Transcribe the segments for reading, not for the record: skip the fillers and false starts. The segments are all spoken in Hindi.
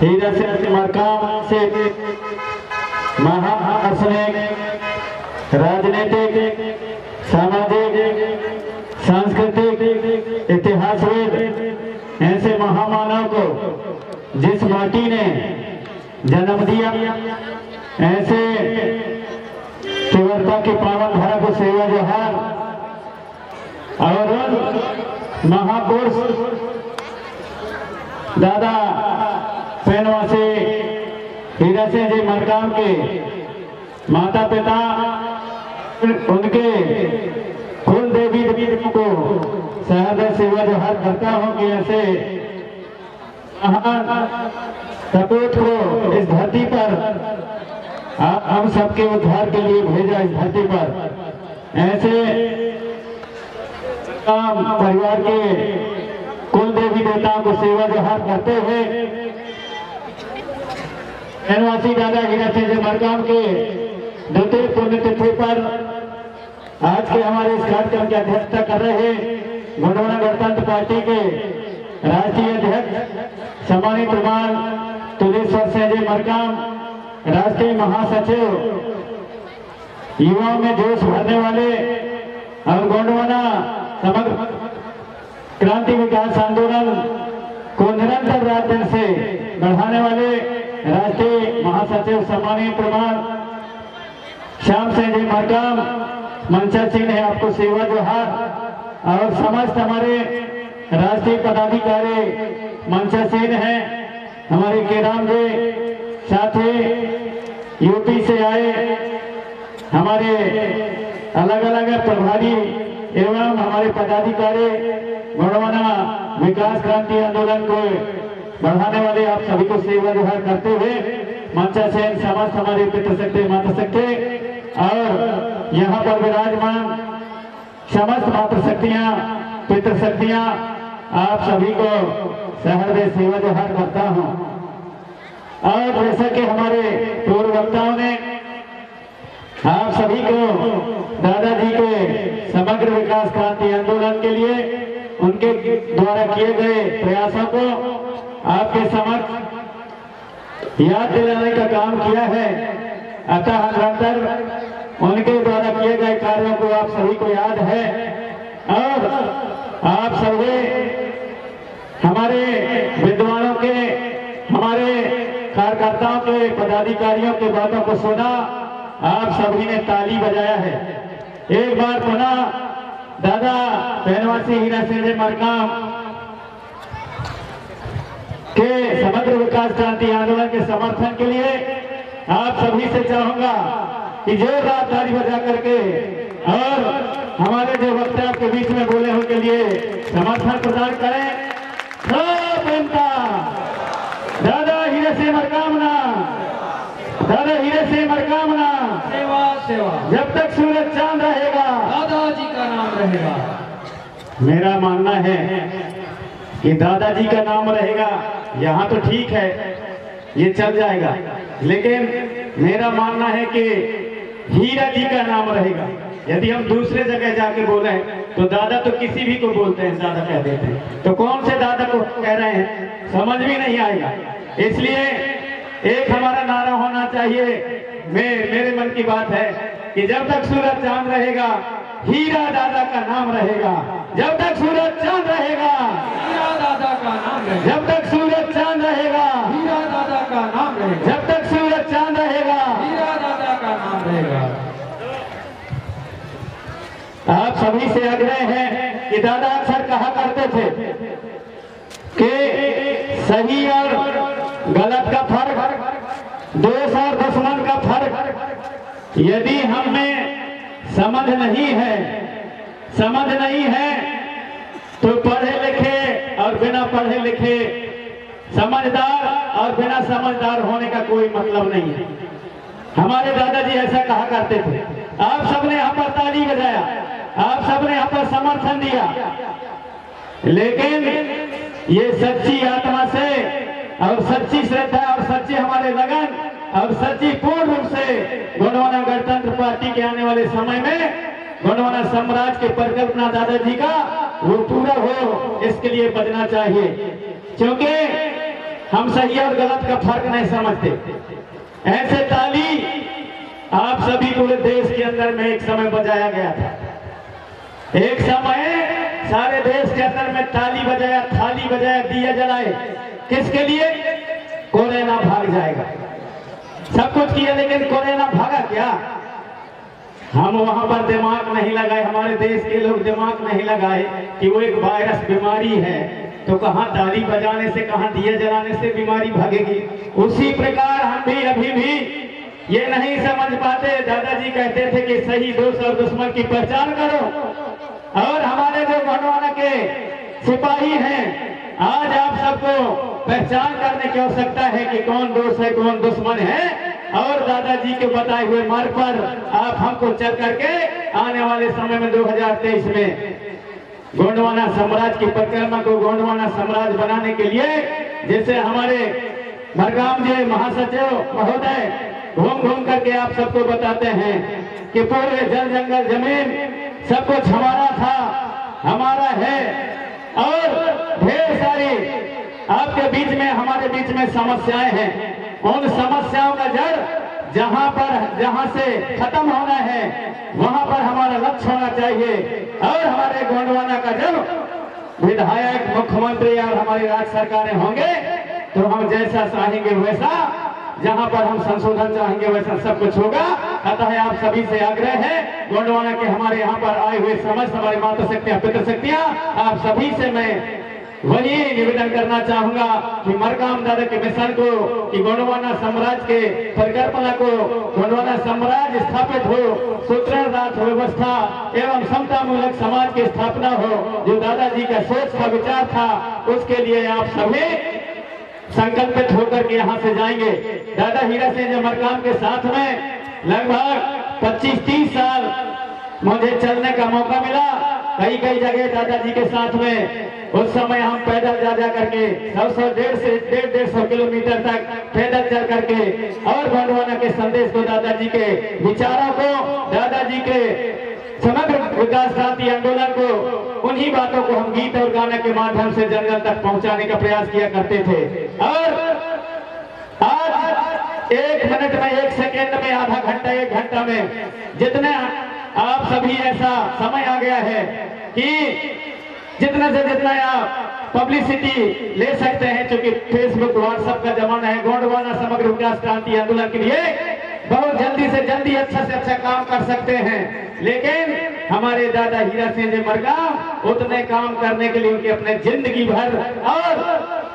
हीरा से मरकाम से महाअसनिक राजनीतिक सामाजिक सांस्कृतिक इतिहासविद ऐसे महामानव को जिस माटी ने जन्म दिया, ऐसे तीव्रता की पावन धारा को सेवा जोहार और महापुरुष दादा पैनवासी हीरा सिंह जी मरकाम के माता पिता, उनके कुल देवी को सहृदय सेवा जोहार करता हूँ कि ऐसे महान सपूत को इस धरती पर हम सबके उद्धार के लिए भेजा, इस धरती पर ऐसे परिवार के कुल देवी देवताओं को सेवा जोहार करते हुए पैनवासी दादा हीरा सिंह मरकाम के द्वितीय पुण्यतिथि पर आज के हमारे इस कार्यक्रम की अध्यक्षता कर रहे गोंडवाना गणतंत्र पार्टी के राष्ट्रीय अध्यक्ष सम्मानित प्रधान तुलेश्वर सिंह जी मरकाम, राष्ट्रीय महासचिव, युवाओं में जोश भरने वाले और गोंडवाना समग्र क्रांति विकास आंदोलन को निरंतर रात दिन से बढ़ाने वाले राष्ट्रीय महासचिव सम्मानित प्रधान श्याम सिंह जी मरकाम, मंचा सिंह है आपको सेवा जोहार और समस्त हमारे राष्ट्रीय पदाधिकारी मंचा सिंह है, हमारे केराम जी, साथ ही यूपी से आए हमारे अलग अलग प्रभारी एवं हमारे पदाधिकारी गोंडवाना विकास क्रांति आंदोलन को बढ़ाने वाले आप सभी को सेवा जोहार करते हुए मंचा सेन समस्त हमारे पितृशक्ति मातृशक्ति और यहाँ पर विराजमान समस्त मातृशक्तियाँ पितृशक्तियाँ आप सभी को सहृदय सेवा जोहार करता हूँ। और जैसा कि हमारे पूर्व वक्ताओं ने आप सभी को दादाजी के समग्र विकास क्रांति आंदोलन के लिए उनके द्वारा किए गए प्रयासों को आपके समक्ष याद दिलाने का काम किया है, अतः निरंतर उनके द्वारा किए गए कार्यों को आप सभी को याद है और आप सभी हमारे विद्वानों के, हमारे कार्यकर्ताओं के, पदाधिकारियों की बातों को सुना, आप सभी ने ताली बजाया है। एक बार पुनः दादा पैनवासी हीरा सिंह मरकाम के समग्र विकास क्रांति आंदोलन के समर्थन के लिए आप सभी से चाहूंगा कि जोरदार ताली बजा करके और हमारे जो वक्ता आपके बीच में बोले उनके लिए समर्थन प्रदान करें। दादा हीरा सिंह मरकामना, दादा हीरा सिंह मरकामना, सेवा सेवा, जब तक सूरज चांद रहेगा दादाजी का नाम रहेगा। मेरा मानना है कि दादाजी का नाम रहेगा, यहाँ तो ठीक है ये चल जाएगा, लेकिन मेरा मानना है कि हीरा जी का नाम रहेगा। यदि हम दूसरे जगह जाके बोले तो दादा तो किसी भी को बोलते हैं, दादा कह देते हैं, तो कौन से दादा को कह रहे हैं समझ भी नहीं आएगा। इसलिए एक हमारा नारा होना चाहिए, मेरे मन की बात है कि जब तक सूरज चांद रहेगा हीरा दादा का नाम रहेगा, जब तक सूरज चांद रहेगा हीरा दादा का नाम रहेगा, जब तक सूरज चांद रहेगा हीरा दादा का नाम रहेगा, जब तक सूरज चांद रहेगा हीरा दादा का नाम रहेगा। आप सभी से आग्रह है कि दादा अक्सर कहा करते थे कि सही और गलत का फर्क, दोस्त और दुश्मन का फर्क यदि हम में समझ नहीं है तो पढ़े लिखे और बिना पढ़े लिखे, समझदार और बिना समझदार होने का कोई मतलब नहीं है। हमारे दादाजी ऐसा कहा करते थे। आप सबने यहाँ पर ताली बजाया, आप सबने यहाँ पर समर्थन दिया, लेकिन ये सच्ची आत्मा से और सच्ची श्रद्धा और सच्ची हमारे लगन और सच्ची पूर्ण रूप से गोंडवाना गणतंत्र पार्टी के आने वाले समय में गोंडवाना साम्राज्य के परिकल्पना दादाजी का वो पूरा हो, इसके लिए बचना चाहिए। क्योंकि हम सही और गलत का फर्क नहीं समझते। ऐसे ताली आप सभी पूरे देश के अंदर में एक समय बजाया गया था। एक समय सारे देश के अंदर में ताली बजाया, थाली बजाया, दिया जलाए। किसके लिए? कोरोना भाग जाएगा। सब कुछ किया, लेकिन कोरोना भागा क्या? हम वहां पर दिमाग नहीं लगाए, हमारे देश के लोग दिमाग नहीं लगाए कि वो एक वायरस बीमारी है, तो कहां ताली बजाने से, कहां दिया जलाने से बीमारी भागेगी। उसी प्रकार हम भी अभी भी ये नहीं समझ पाते। दादाजी कहते थे कि सही दोस्त और दुश्मन की पहचान करो, और हमारे जो गोंडवाना के सिपाही हैं, आज आप सबको पहचान करने की आवश्यकता है कि कौन दोस्त है, कौन दुश्मन है। और दादाजी के बताए हुए मार्ग पर आप हमको चल करके आने वाले समय में 2023 में गोंडवाना साम्राज्य की परिक्रमा को गोंडवाना साम्राज्य बनाने के लिए, जैसे हमारे मरकाम जी महासचिव महोदय घूम घूम करके आप सबको बताते हैं कि पूरे जल जंगल जमीन सब कुछ हमारा था, हमारा है, और ढेर सारी आपके बीच में, हमारे बीच में समस्याएं हैं। उन समस्याओं का जड़ जहां से खत्म होना है, वहां पर हमारा लक्ष्य होना चाहिए। और हमारे गोंडवाना का जब विधायक, मुख्यमंत्री और हमारी राज्य सरकारें होंगे, तो हम जैसा चाहेंगे वैसा, जहां पर हम संशोधन चाहेंगे वैसा सब कुछ होगा। अतः आप सभी से आग्रह है, गोंडवाना के हमारे यहाँ पर आए हुए समस्त हमारी माता शक्तियां, पितृ शक्तियां, आप सभी से मैं वही निवेदन करना चाहूंगा कि मरकाम दादा के मिशन को, कि गोंडवाना साम्राज्य के परिकल्पना को, गोंडवाना साम्राज्य स्थापित हो, सुदृढ़ व्यवस्था एवं समता मूलक समाज की स्थापना हो, जो दादाजी का सोच का विचार था, उसके लिए आप सभी संकल्पित होकर के यहाँ से जाएंगे। दादा हीरा सिंह मरकाम के साथ में लगभग 25-30 साल मुझे चलने का मौका मिला। कई जगह दादाजी के साथ में उस समय हम पैदल जा करके 100 150 किलोमीटर तक पैदल चल करके, और गोंडवाना के संदेश को, दादाजी के विचारों को, दादाजी के समग्र विकास क्रांति आंदोलन को, उन्हीं बातों को हम गीत और गाने के माध्यम से जन जन तक पहुंचाने का प्रयास किया करते थे। और आज 1 मिनट में, 1 सेकेंड में, आधा घंटा, 1 घंटा में, जितना आप सभी ऐसा समय आ गया है कि जितना से जितना आप पब्लिसिटी ले सकते हैं, क्योंकि फेसबुक, व्हाट्सएप का जमाना है। गोंडवाना समग्र विकास क्रांति आंदोलन के लिए बहुत जल्दी से जल्दी अच्छा से अच्छा काम कर सकते हैं, लेकिन हमारे दादा हीरा सिंह जी मरकाम उतने काम करने के लिए उनके अपने जिंदगी भर और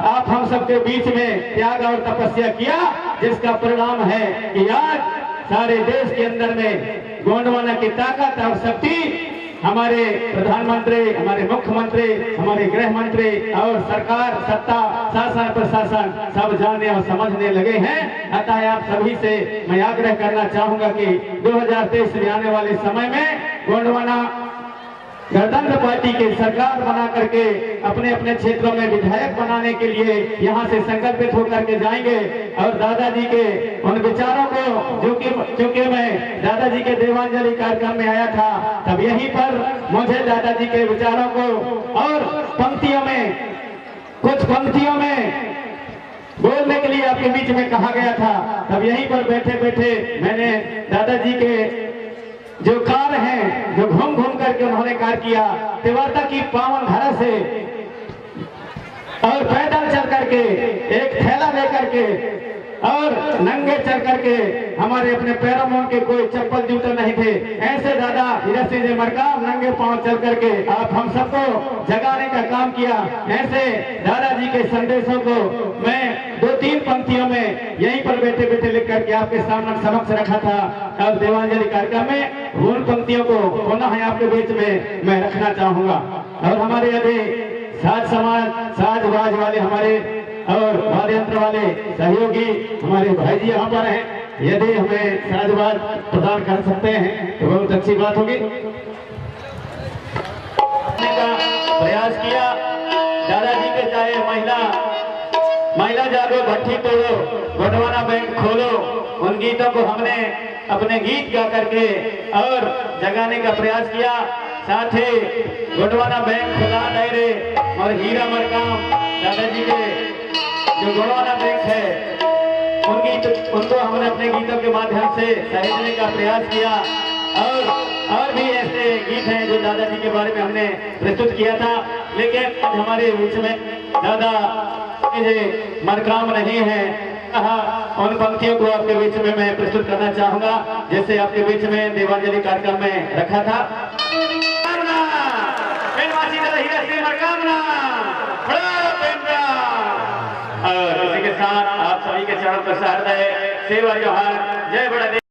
आप हम सबके बीच में त्याग और तपस्या किया, जिसका परिणाम है कि आज सारे देश के अंदर में गोंडवाना की ताकत और शक्ति हमारे प्रधानमंत्री, हमारे मुख्यमंत्री, हमारे गृह मंत्री और सरकार, सत्ता, शासन, प्रशासन सब जानने और समझने लगे हैं। अतः आप सभी से मैं आग्रह करना चाहूंगा कि 2023 में आने वाले समय में गोंडवाना गणतंत्र पार्टी की सरकार बना करके अपने अपने क्षेत्रों में विधायक बनाने के लिए यहाँ से संकल्पित होकर के जाएंगे। और दादाजी के उन विचारों को, क्योंकि मैं दादाजी के देवांजलि कार्यक्रम में आया था, तब यहीं पर मुझे दादाजी के विचारों को और पंक्तियों में, कुछ पंक्तियों में बोलने के लिए आपके बीच में कहा गया था। तब यहीं पर बैठे बैठे मैंने दादाजी के जो कार्य हैं, जो घूम घूम करके उन्होंने कार्य किया, तिवारता की पावन धरा से और पैदल चल करके, एक थैला लेकर के और नंगे चल करके, हमारे अपने पैरों में उनके कोई चप्पल जूते नहीं थे, ऐसे दादा हीरा सिंह जी मरकाम नंगे पांव चल करके आप हम सबको जगाने का काम किया। ऐसे दादाजी के संदेशों को मैं 2-3 पंक्तियों में यहीं पर बैठे बैठे लिख करके आपके सामने समक्ष रखा था। और देवांजलि कार्यक्रम में उन पंक्तियों को पुनः आपके बीच में मैं रखना चाहूंगा। और हमारे अभी साज समाज, साज बाज वाले हमारे और वाद्य यंत्र वाले सहयोगी हमारे भाई जी यहाँ पर हैं, यदि हमें साजबाज प्रदान कर सकते हैं तो बहुत अच्छी बात होगी। प्रयास किया दादाजी के, चाहे महिला जागो, भट्टी तोड़ो, गोंडवाना बैंक खोलो, उन गीतों को हमने अपने गीत गा करके और जगाने का प्रयास किया। साथ ही गोंडवाना बैंक खुला दायरे और हीरा मरकाम दादाजी के जो गुणवाना वृक्ष है उनको हमने अपने गीतों के माध्यम से सहेजने का प्रयास किया। और भी ऐसे गीत हैं जो दादाजी के बारे में हमने प्रस्तुत किया था, लेकिन आज हमारे बीच में दादा मरकाम नहीं है। उन पंक्तियों को आपके बीच में मैं प्रस्तुत करना चाहूंगा जैसे आपके बीच में देवांजलि कार्यक्रम में रखा था। और इसी के साथ आप सभी के चरण पर हृदय सेवा जोहार जय बड़ा